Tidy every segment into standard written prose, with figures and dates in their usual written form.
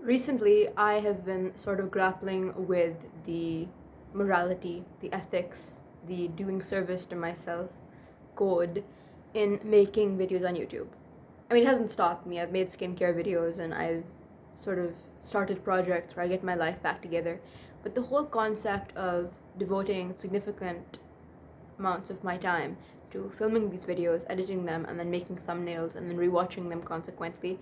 Recently, I have been sort of grappling with the morality, the ethics, the doing service to myself code in making videos on YouTube. I mean, it hasn't stopped me. I've made skincare videos and I've sort of started projects where I get my life back together. But the whole concept of devoting significant amounts of my time to filming these videos, editing them, and then making thumbnails and then rewatching them consequently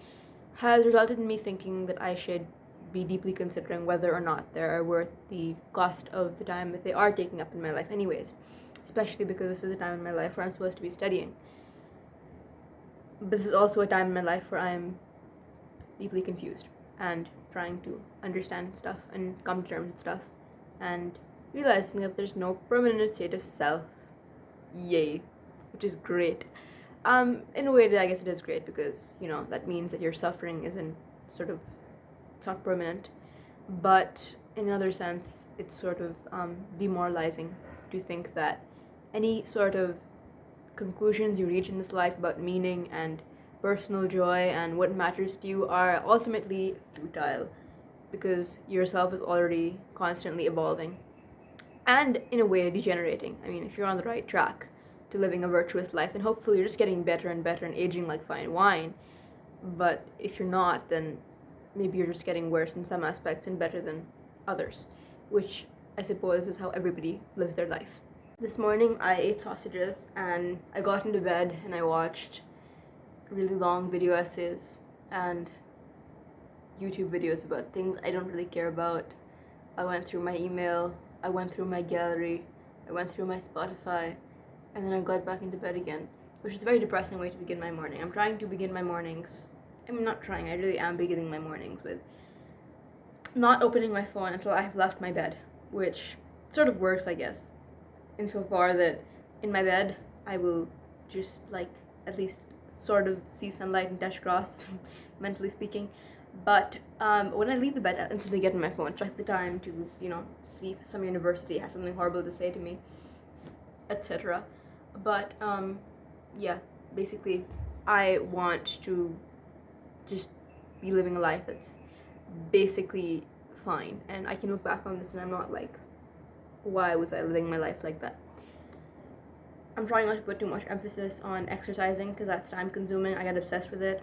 has resulted in me thinking that I should be deeply considering whether or not they are worth the cost of the time that they are taking up in my life, anyways. Especially because this is a time in my life where I'm supposed to be studying. But this is also a time in my life where I'm deeply confused and trying to understand stuff and come to terms with stuff and realizing that there's no permanent state of self. Yay. Which is great. In a way, I guess it is great because, that means that your suffering isn't sort of, it's not permanent. But in another sense, it's sort of demoralizing to think that any sort of conclusions you reach in this life about meaning and personal joy and what matters to you are ultimately futile because yourself is already constantly evolving and in a way degenerating. I mean, if you're on the right track to living a virtuous life, then hopefully you're just getting better and better and aging like fine wine. But if you're not, then maybe you're just getting worse in some aspects and better than others, which I suppose is how everybody lives their life. This morning I ate sausages and I got into bed and I watched really long video essays and YouTube videos about things I don't really care about. I went through my email, I went through my gallery, I went through my Spotify, and then I got back into bed again, which is a very depressing way to begin my morning. I'm trying to begin my mornings. I'm not trying, I really am beginning my mornings with not opening my phone until I have left my bed, which sort of works, I guess, insofar that in my bed I will just at least sort of see sunlight and touch grass, mentally speaking. But when I leave the bed, I instantly get on my phone, check the time to, see if some university has something horrible to say to me, etc. But yeah, basically, I want to just be living a life that's basically fine, and I can look back on this and I'm not like, why was I living my life like that? I'm trying not to put too much emphasis on exercising because that's time consuming. I get obsessed with it.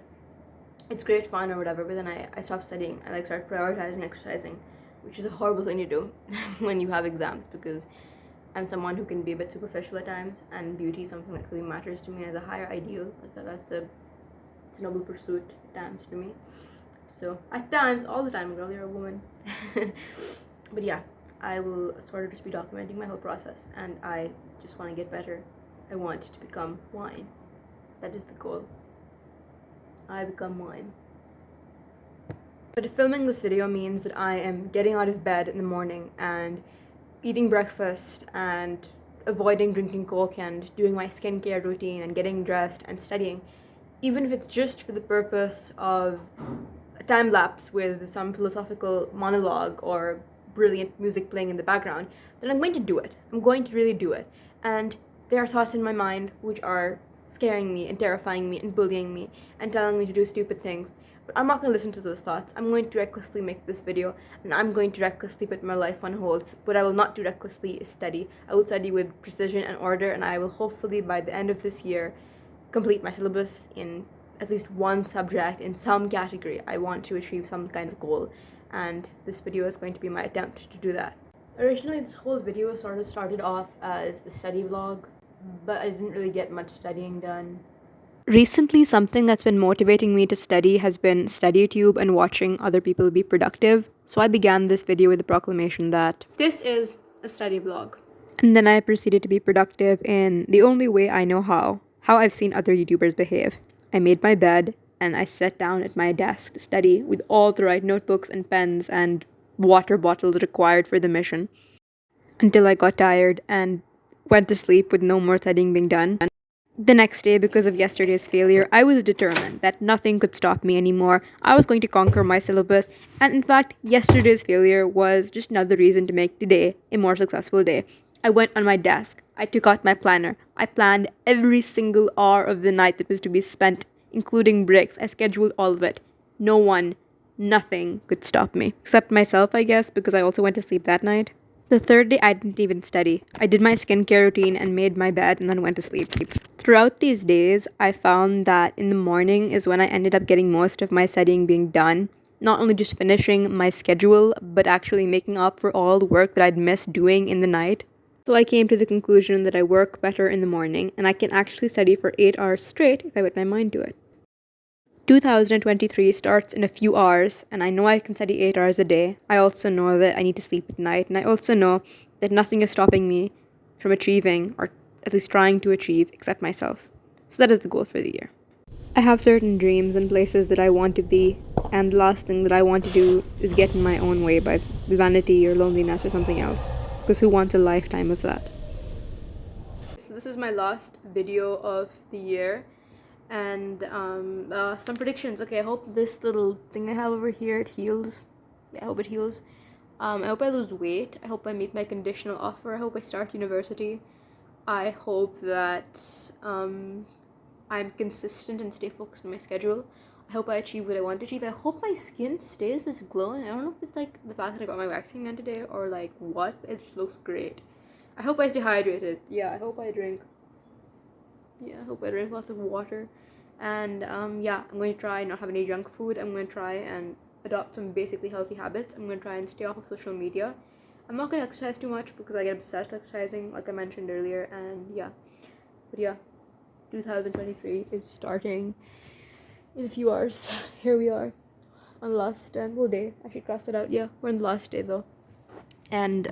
It's great fun or whatever, but then I stopped studying. I start prioritizing exercising, which is a horrible thing to do when you have exams because I'm someone who can be a bit superficial at times, and beauty is something that really matters to me as a higher ideal. It's a noble pursuit at times to me. So at times, all the time, girl, you're a woman. But yeah, I will sort of just be documenting my whole process, and I just want to get better. I want to become wine. That is the goal. I become wine. But filming this video means that I am getting out of bed in the morning and eating breakfast and avoiding drinking Coke and doing my skincare routine and getting dressed and studying, even if it's just for the purpose of a time lapse with some philosophical monologue or brilliant music playing in the background, then I'm going to do it. I'm going to really do it. And there are thoughts in my mind which are scaring me and terrifying me and bullying me and telling me to do stupid things. But I'm not going to listen to those thoughts. I'm going to recklessly make this video and I'm going to recklessly put my life on hold. But I will not do recklessly study. I will study with precision and order, and I will hopefully by the end of this year complete my syllabus in at least one subject in some category. I want to achieve some kind of goal, and this video is going to be my attempt to do that. Originally, this whole video sort of started off as a study vlog, but I didn't really get much studying done. Recently, something that's been motivating me to study has been StudyTube and watching other people be productive. So I began this video with the proclamation that this is a study vlog. And then I proceeded to be productive in the only way I know how I've seen other YouTubers behave. I made my bed and I sat down at my desk to study with all the right notebooks and pens and water bottles required for the mission until I got tired and went to sleep with no more studying being done. The next day, because of yesterday's failure, I was determined that nothing could stop me anymore. I was going to conquer my syllabus, and in fact, yesterday's failure was just another reason to make today a more successful day. I went on my desk, I took out my planner, I planned every single hour of the night that was to be spent, including breaks. I scheduled all of it. No one Nothing could stop me. Except myself, I guess, because I also went to sleep that night. The third day, I didn't even study. I did my skincare routine and made my bed and then went to sleep. Throughout these days, I found that in the morning is when I ended up getting most of my studying being done. Not only just finishing my schedule, but actually making up for all the work that I'd missed doing in the night. So I came to the conclusion that I work better in the morning and I can actually study for 8 hours straight if I put my mind to it. 2023 starts in a few hours, and I know I can study 8 hours a day. I also know that I need to sleep at night, and I also know that nothing is stopping me from achieving, or at least trying to achieve, except myself. So that is the goal for the year. I have certain dreams and places that I want to be, and the last thing that I want to do is get in my own way by vanity or loneliness or something else, because who wants a lifetime of that? So this is my last video of the year. And some predictions. Okay, I hope this little thing I have over here, it heals. Yeah, I hope it heals. I hope I lose weight. I hope I meet my conditional offer. I hope I start university. I hope that I'm consistent and stay focused on my schedule. I hope I achieve what I want to achieve. I hope my skin stays this glowing. I don't know if it's like the fact that I got my waxing done today or like what. It just looks great. I hope I stay hydrated. Yeah, I hope I drink lots of water. And yeah, I'm going to try not have any junk food. I'm going to try and adopt some basically healthy habits. I'm going to try and stay off of social media. I'm not going to exercise too much because I get obsessed with exercising, like I mentioned earlier. And yeah, but yeah, 2023 is starting in a few hours. Here we are on the last day. I should cross that out. Yeah, we're on the last day though, and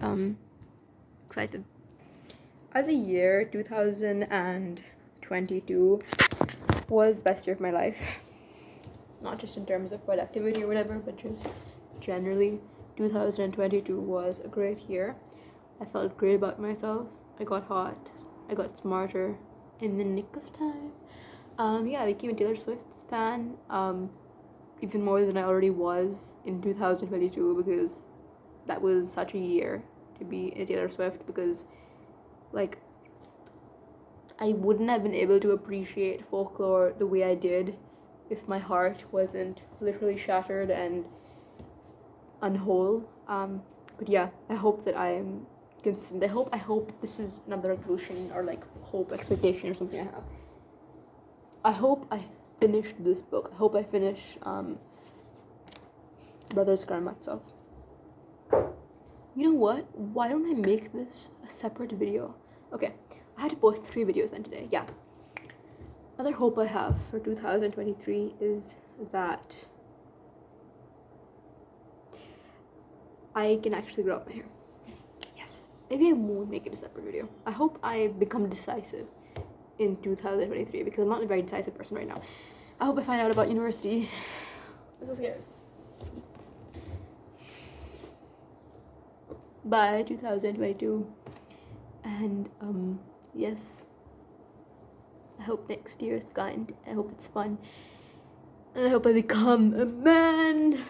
excited. As a year, 2022 was the best year of my life. Not just in terms of productivity or whatever, but just generally. 2022 was a great year. I felt great about myself. I got hot. I got smarter in the nick of time. Yeah, I became a Taylor Swift fan. Even more than I already was in 2022 because that was such a year to be a Taylor Swift because like I wouldn't have been able to appreciate folklore the way I did if my heart wasn't literally shattered and unwhole. But yeah, I hope that I am consistent. I hope this is another resolution or like hope, expectation or something I have. I hope I finish this book. I hope I finish Brothers Karamazov. You know what? Why don't I make this a separate video? Okay, I had to post 3 videos then today. Yeah. Another hope I have for 2023 is that I can actually grow up my hair. Yes. Maybe I won't make it a separate video. I hope I become decisive in 2023 because I'm not a very decisive person right now. I hope I find out about university. I'm so scared. Bye 2022. And yes, I hope next year is kind. I hope it's fun. And I hope I become a man.